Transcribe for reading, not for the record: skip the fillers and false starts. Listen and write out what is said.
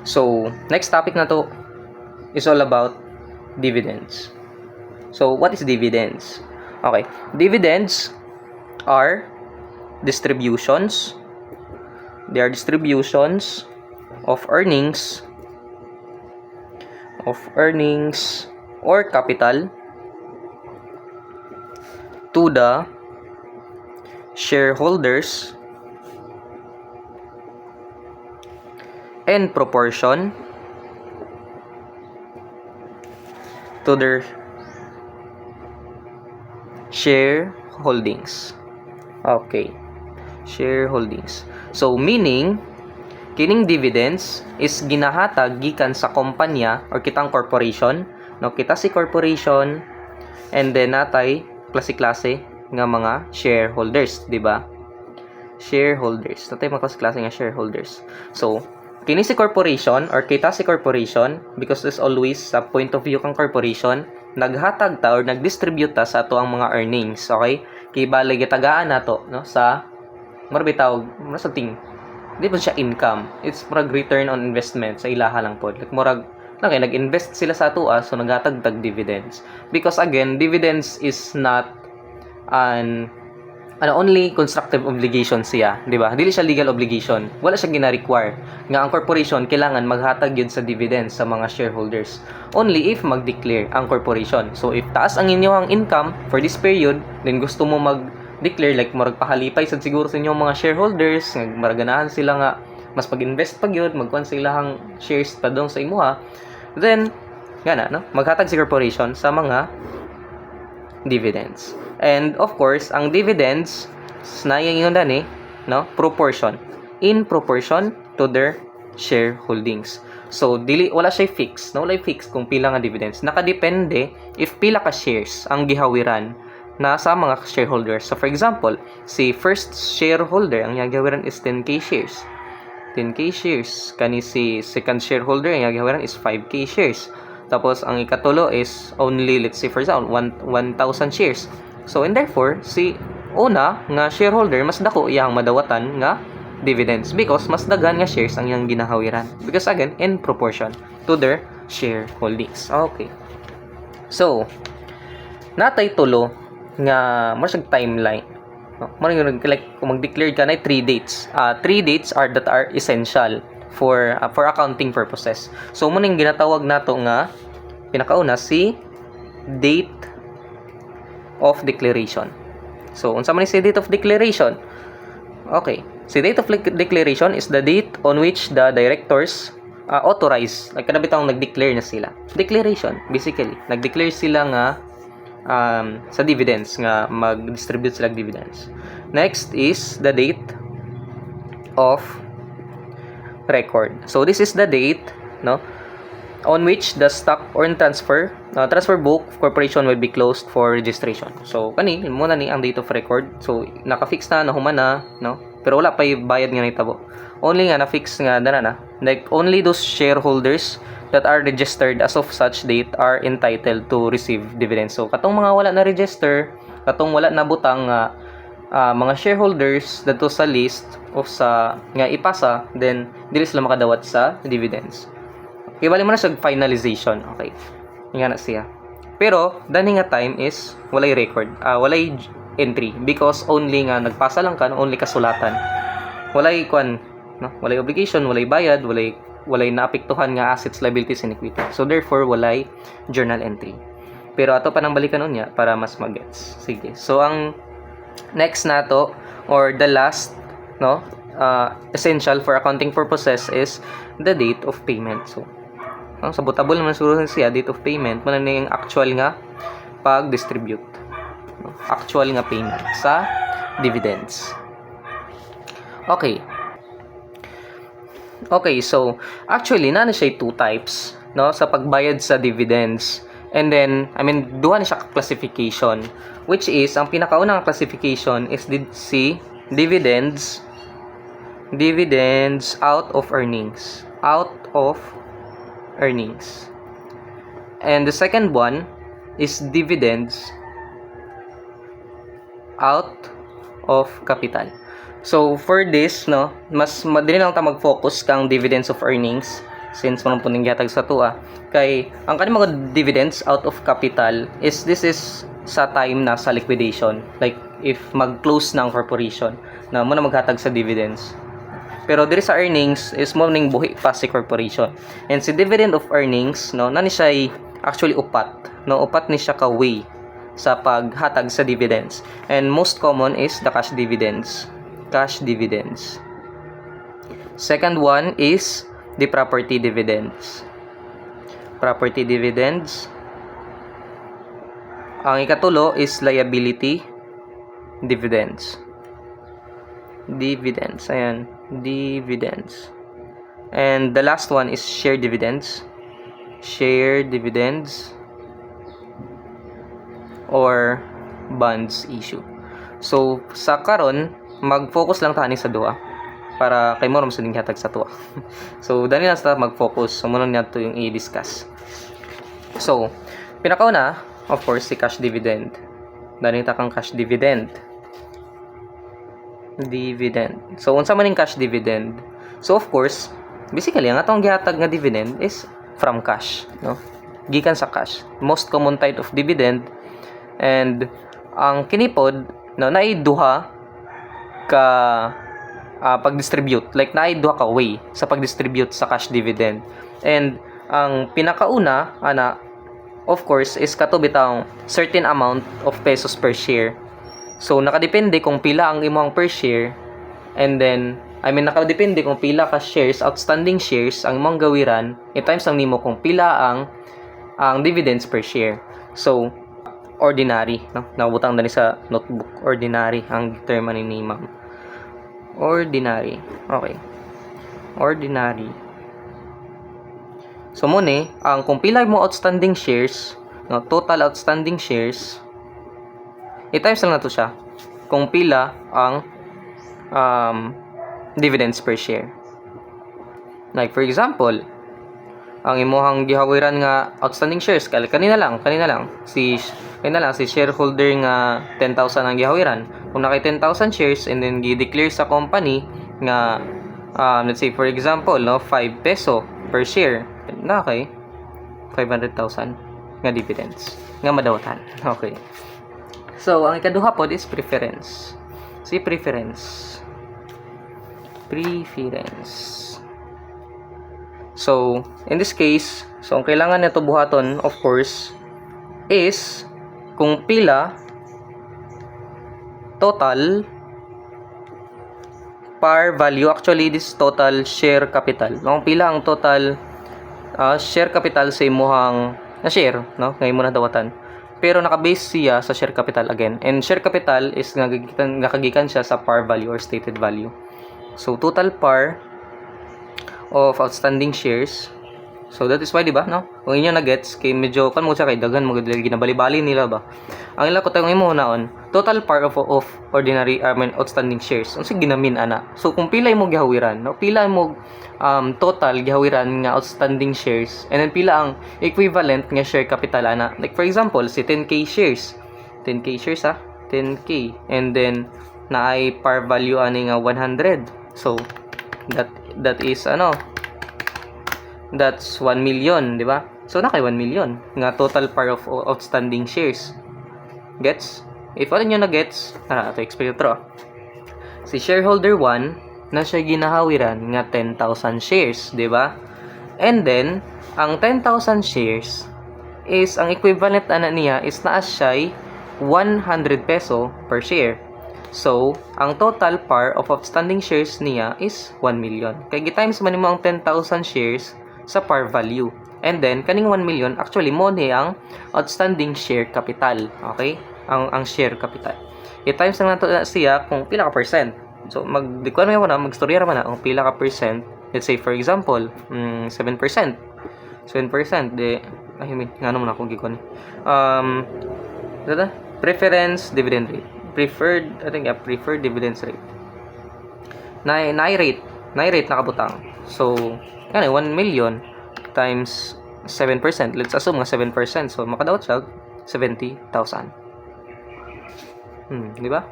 So, next topic na to is all about dividends. So, what is dividends? Okay, dividends are distributions. They are distributions of earnings or capital to the shareholders in proportion to their shareholdings. Okay, shareholdings. So meaning kining dividends is ginahatag gikan sa kumpanya or kitang corporation, no? Kita si corporation and then natay klase-klase nga mga shareholders, di ba? Shareholders. Natay mga klase-klase nga shareholders. So, kini si corporation or kita si corporation, because there's always sa point of view kang corporation, naghatag ta or nagdistribute ta sa ato ang mga earnings, okay? Kay bali gitagaan nato, no, sa marbitaw, something. Di ba siya income? It's murag return on investment sa ilaha lang po. Like murag okay, nag-invest sila sa atua, so naghatag dividends. Because again, dividends is not an only constructive obligation siya, di ba? Dili siya legal obligation. Wala siya gina-require nga ang corporation kailangan maghatag yun sa dividends sa mga shareholders. Only if mag-declare ang corporation. So if taas ang inyong income for this period, then gusto mo mag-declare like murag pahalipay sad siguro sa inyong mga shareholders, maraganahan sila nga mas pag-invest pag yun, magkuhan sila hang shares pa doon sa imuha, then gana, no? Maghatag si corporation sa mga dividends. And of course, ang dividends snayang yun dani, no? Proportion. In proportion to their shareholdings. So dili wala siya fix, no? Wala fix kung pila nga dividends. Nakadepende if pila ka shares ang gihawiran na sa mga shareholders. So for example, si first shareholder ang gihawiran is 10k shares. 10k shares. Kani si second shareholder ang gihawiran is 5k shares. Tapos ang ikatulo is only, let's say for example 1,000 shares. So and therefore si una nga shareholder mas dako iyang madawatan nga dividends because mas daghan nga shares ang iyang ginahawiran. Because again, in proportion to their shareholdings. Okay. So natay tulo nga mas timeline. No? Like kung mag-declare ka na 3 dates. 3 dates that are essential for accounting purposes. So muna yung ginatawag nato nga pinakauna si date of declaration. So unsa man si date of declaration? Okay. Si date of declaration is the date on which the directors authorize, like kada bitaw nag-declare na sila. Declaration, basically, nag-declare sila nga sa dividends nga mag-distribute sila dividends. Next is the date of record. So this is the date, no, on which the stock or transfer book corporation will be closed for registration. So kani muna ni ang date of record. So naka-fix na nahuman na, no, pero wala pa bayad nga nitabo. Only nga na-fix nga dana na, like only those shareholders that are registered as of such date are entitled to receive dividends. So katong mga wala na register, katong wala na butang mga shareholders dito sa list of sa nga ipasa, then dili sila makadawat sa dividends. Okay, bali mo na sa finalization. Okay, nga na siya. Pero dani nga time is walay record, walay entry because only nga nagpasa lang ka, only kasulatan. Walay kwan, no? Walay obligation, walay bayad, walay naapektuhan nga assets, liabilities, and equity. So therefore walay journal entry. Pero ato pa nang balikan unya para mas magets. Sige. So ang next nato or the last, no, essential for accounting purposes is the date of payment. So sa butable naman siguro siya date of payment, muna na yung actual nga pag-distribute, no? Actual nga payment sa dividends. Okay, so actually na siya 2 types, no, sa pagbayad sa dividends. And then duha na siya classification, which is ang pinakaunang classification is si dividends out of earnings. And the second one is dividends out of capital. So for this, no, mas madali lang ta mag-focus kang dividends of earnings since mo po ning gihatag sa tuwa kay ang kaning mga dividends out of capital is this is sa time na sa liquidation, like if mag-close ng corporation na mo na maghatag sa dividends. Pero diri sa earnings is mo ning buhi pa si corporation, and si dividend of earnings no nani siya actually upat, no upat ni siya ka way sa paghatag sa dividends, and most common is the cash dividends. Second one is the property dividends. Ang ikatulo is liability dividends. Ayan, dividends. And the last one is share dividends. Or bonds issue. So, sa karon mag-focus lang tani sa duha para kay mo sa hatag sa tuwa. So, dali na sa mag-focus. So, muna nato yung i-discuss. So, pinakauna, of course, si cash dividend. Dali ta kang cash dividend. So, unsa man yung cash dividend? So, of course, basically, ang atong gihatag nga dividend is from cash, no? Gikan sa cash. Most common type of dividend, and ang kinipod, no, naiduha ka pag-distribute, like naiduha ka way sa pag-distribute sa cash dividend. And ang pinakauna ana, of course, is kato bitang certain amount of pesos per share. So nakadepende kung pila ang imong per share, and then nakadepende kung pila ka shares, outstanding shares ang imong gawiran, times ang nimo kung pila ang dividends per share. So ordinary, no? Nakabutang dali sa notebook. Ordinary ang term ni ma'am. Ordinary. Okay. Ordinary. So muna, ang kung pila mo outstanding shares, no, total outstanding shares, i-times lang na to siya kung pila ang dividends per share. Like for example, ang imuhang gihawiran nga outstanding shares kanina lang si shareholder nga 10,000 ang gihawiran. Kung nakay 10,000 shares and then gi-declare sa company nga let's say for example, no, 5 peso per share, nakay 500,000 nga dividends nga madawatan. Okay. So ang ikaduha pod is preference. Preference. So, in this case, so ang kailangan nito buhaton, of course, is kung pila total par value. Actually, this total share capital. No? Kung pila ang total share capital sa imuhang na share, no? Ngayon mo na dawatan. Pero naka-base siya sa share capital again. And share capital is nakagikan siya sa par value or stated value. So, total par of outstanding shares. So, that is why, di ba, no? Kung inyo na-gets, kay medyo, kan mo siya kay dagan, ginabali-bali nila ba? Ang ila ko tayong imo naon, total par of ordinary, outstanding shares. Ang sige ginamin, ana. So, kung pila mo gihawiran, no? Pila mo total gihawiran nga outstanding shares, and then pila ang equivalent nga share capital, ana. Like, for example, si 10K shares. 10K shares, 10K. And then, naay par value ani nga 100. So, that is that's 1 million, di ba? So na kay 1 million nga total par of outstanding shares. Gets? If wala nyo na gets, ito explain ito. Si shareholder 1 na siya ginahawiran nga 10,000 shares, di ba? And then ang 10,000 shares is ang equivalent ana niya is naa siya 100 peso per share. So, ang total par of outstanding shares niya is 1 million. Kaya gi-times man mo ang 10,000 shares sa par value. And then, kaning 1 million, actually, mo ni ang outstanding share capital. Okay? Ang share capital. I-times lang nato siya kung pila ka percent. So, mag-dikuan mo na, mag-storya naman na kung pila ka percent. Let's say, for example, 7%. 7%, de, nga naman ako gikuan. Preference dividend rate. Preferred dividends rate. Rate nakabutang. So, 1 million times 7%. Let's assume nga 7%. So, makadawat siya 70,000. Di ba?